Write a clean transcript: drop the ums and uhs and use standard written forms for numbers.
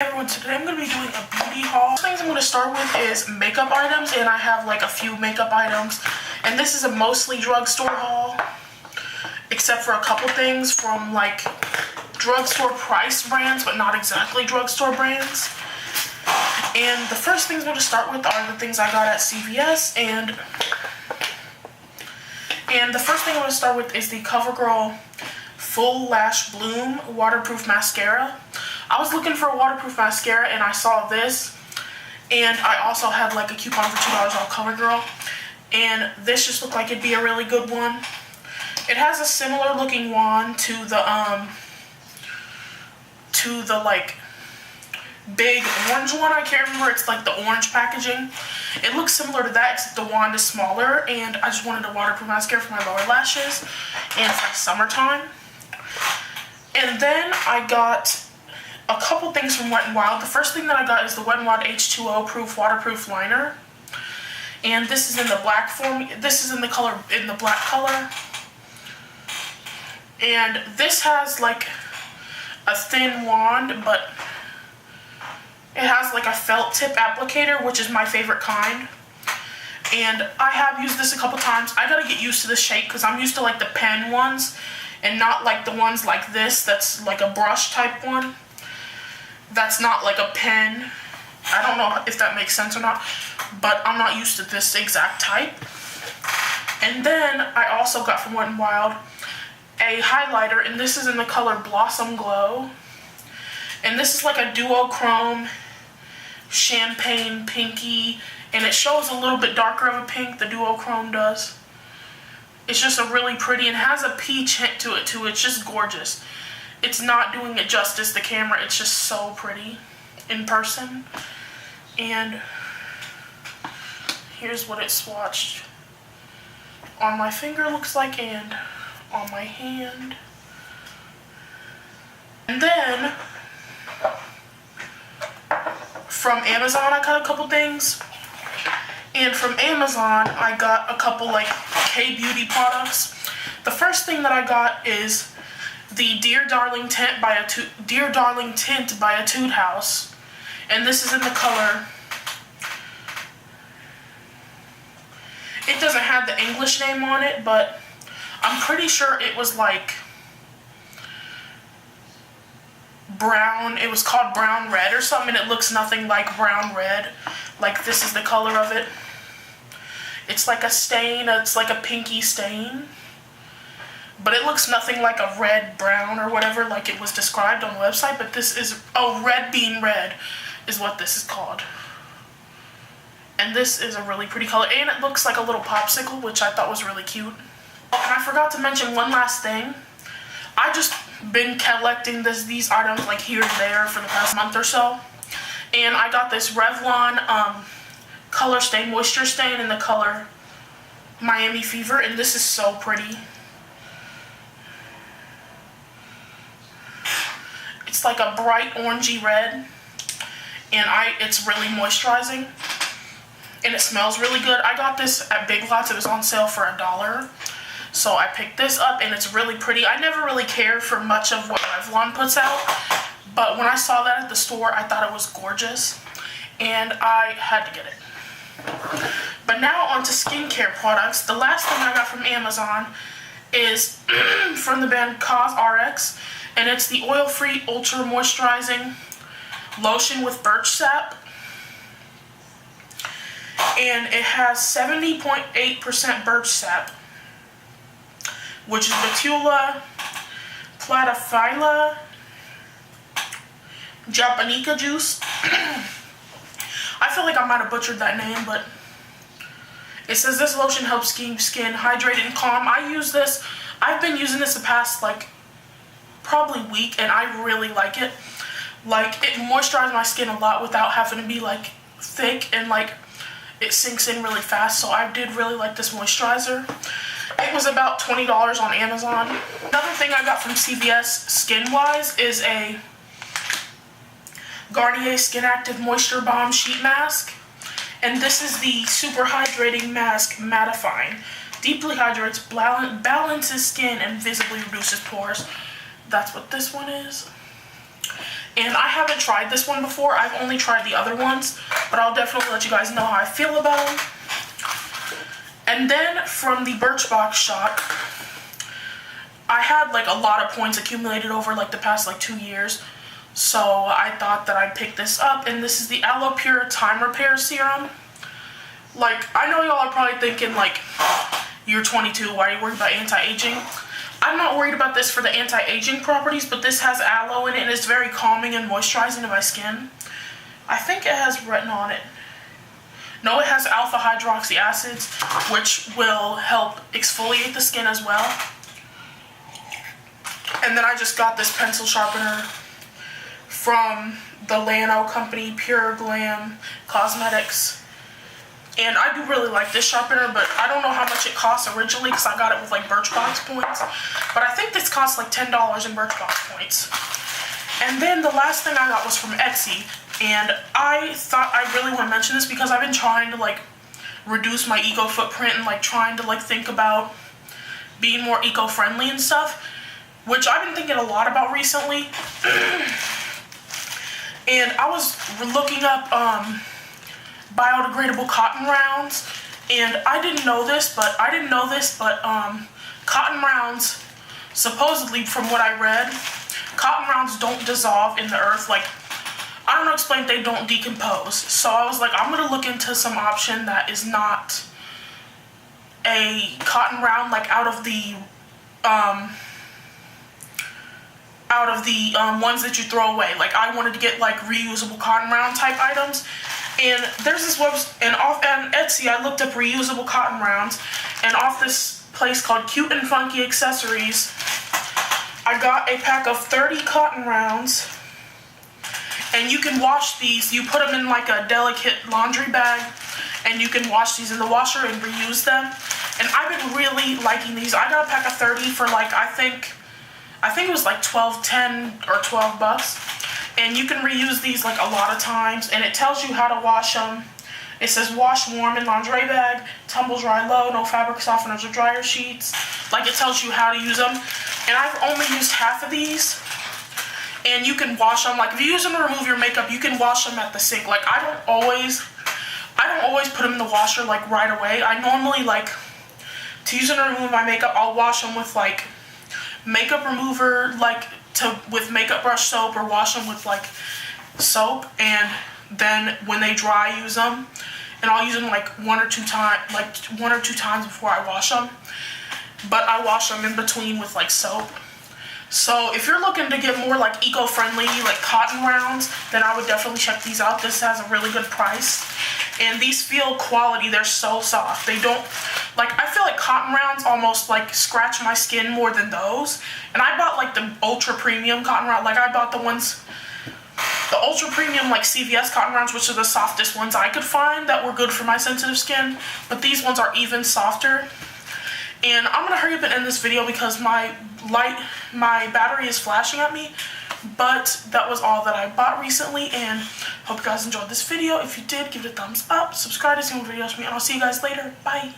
Everyone, today I'm going to be doing a beauty haul. The things I'm going to start with is makeup items, and I have like a few makeup items. And this is a mostly drugstore haul, except for a couple things from like drugstore price brands, but not exactly drugstore brands. And the first things I'm going to start with are the things I got at CVS, and the first thing I'm going to start with is the CoverGirl Full Lash Bloom Waterproof Mascara. I was looking for a waterproof mascara and I saw this, and I also had like a coupon for $2 off CoverGirl, and this just looked like it'd be a really good one. It has a similar looking wand to the like big orange one. I can't remember, it's like the orange packaging. It looks similar to that, except the wand is smaller, and I just wanted a waterproof mascara for my lower lashes, and it's like summertime. And then I got a couple things from Wet n Wild. The first thing that I got is the Wet n Wild H2O Proof Waterproof Liner. And this is in the black form. This is in the black color. And this has like a thin wand, but it has like a felt tip applicator, which is my favorite kind. And I have used this a couple times. I gotta get used to this shape because I'm used to like the pen ones and not like the ones like this that's like a brush type one. That's not like a pen. I don't know if that makes sense or not, but I'm not used to this exact type. And then I also got from Wet n Wild a highlighter, and this is in the color Blossom Glow. And this is like a duochrome champagne pinky, and it shows a little bit darker of a pink, the duochrome does. It's just a really pretty, and has a peach hint to it too. It's just gorgeous. It's not doing it justice, the camera, it's just so pretty in person. And here's what it swatched on my finger looks like, and on my hand. And then from Amazon I got a couple things. And from Amazon I got a couple like K-beauty products. The first thing that I got is the Dear Darling Tint by Etude House, and this is in the color. It doesn't have the English name on it, but I'm pretty sure it was like brown. It was called brown red or something, and it looks nothing like brown red. Like, this is the color of it. It's like a stain. It's like a pinky stain. But it looks nothing like a red brown or whatever like it was described on the website. But this is, red bean red is what this is called. And this is a really pretty color. And it looks like a little popsicle, which I thought was really cute. Oh, and I forgot to mention one last thing. I just been collecting these items like here and there for the past month or so. And I got this Revlon Color Stain Moisture Stain in the color Miami Fever. And this is so pretty. It's like a bright orangey red, and it's really moisturizing, and it smells really good. I got this at Big Lots. It was on sale for $1, so I picked this up, and it's really pretty. I never really cared for much of what Revlon puts out, but when I saw that at the store, I thought it was gorgeous, and I had to get it. But now on to skincare products. The last thing I got from Amazon is from the brand CosRx. And it's the oil-free ultra moisturizing lotion with birch sap. And it has 70.8% birch sap, which is Betula platyphylla japonica juice. I feel like I might have butchered that name, but it says this lotion helps keep skin hydrated and calm. I use this. I've been using this the past like probably week, and I really like it. Like, it moisturizes my skin a lot without having to be like thick, and like it sinks in really fast. So I did really like this moisturizer. It was about $20 on Amazon. Another thing I got from CVS skin wise is a Garnier Skin Active Moisture Balm Sheet Mask, and this is the Super Hydrating Mask Mattifying. Deeply hydrates, balances skin, and visibly reduces pores. That's what this one is. And I haven't tried this one before. I've only tried the other ones, but I'll definitely let you guys know how I feel about them. And then from the Birchbox shop, I had like a lot of points accumulated over like the past like 2 years. So I thought that I'd pick this up, and this is the Aloe Pure Time Repair Serum. Like, I know y'all are probably thinking like, you're 22, why are you worried about anti-aging? I'm not worried about this for the anti-aging properties, but this has aloe in it, and it's very calming and moisturizing to my skin. I think it has retin on it. No, it has alpha hydroxy acids, which will help exfoliate the skin as well. And then I just got this pencil sharpener from the Lano company, Pure Glam Cosmetics. And I do really like this sharpener, but I don't know how much it costs originally because I got it with like Birchbox points. But I think this costs like $10 in Birchbox points. And then the last thing I got was from Etsy. And I thought I really want to mention this because I've been trying to like reduce my eco footprint and like trying to like think about being more eco-friendly and stuff, which I've been thinking a lot about recently. And I was looking up biodegradable cotton rounds, and I didn't know this, but cotton rounds, supposedly from what I read, cotton rounds don't dissolve in the earth. Like, I don't know, explain, they don't decompose. So I was like, I'm gonna look into some option that is not a cotton round, like out of the ones that you throw away. Like, I wanted to get like reusable cotton round type items. And there's this website, and on Etsy, I looked up reusable cotton rounds, and off this place called Cute and Funky Accessories, I got a pack of 30 cotton rounds, and you can wash these. You put them in like a delicate laundry bag, and you can wash these in the washer and reuse them. And I've been really liking these. I got a pack of 30 for like, I think it was like $10 or $12. And you can reuse these like a lot of times, and it tells you how to wash them. It says wash warm in lingerie bag, tumble dry low, no fabric softeners or dryer sheets. Like, it tells you how to use them. And I've only used half of these. And you can wash them, like if you use them to remove your makeup, you can wash them at the sink. Like, I don't always put them in the washer like right away. I normally like to use them to remove my makeup. I'll wash them with like makeup remover, like with makeup brush soap, or wash them with like soap, and then when they dry, use them. And I'll use them like one or two times before I wash them, but I wash them in between with like soap. So if you're looking to get more like eco-friendly like cotton rounds, then I would definitely check these out. This has a really good price, and these feel quality. They're so soft. They don't, like, I feel like cotton rounds almost like scratch my skin more than those. And I bought like the ultra premium cotton round. Like, I bought the ultra premium like CVS cotton rounds, which are the softest ones I could find that were good for my sensitive skin. But these ones are even softer. And I'm gonna hurry up and end this video because my battery is flashing at me. But that was all that I bought recently, and hope you guys enjoyed this video. If you did, give it a thumbs up, subscribe to see more videos from me, and I'll see you guys later. Bye.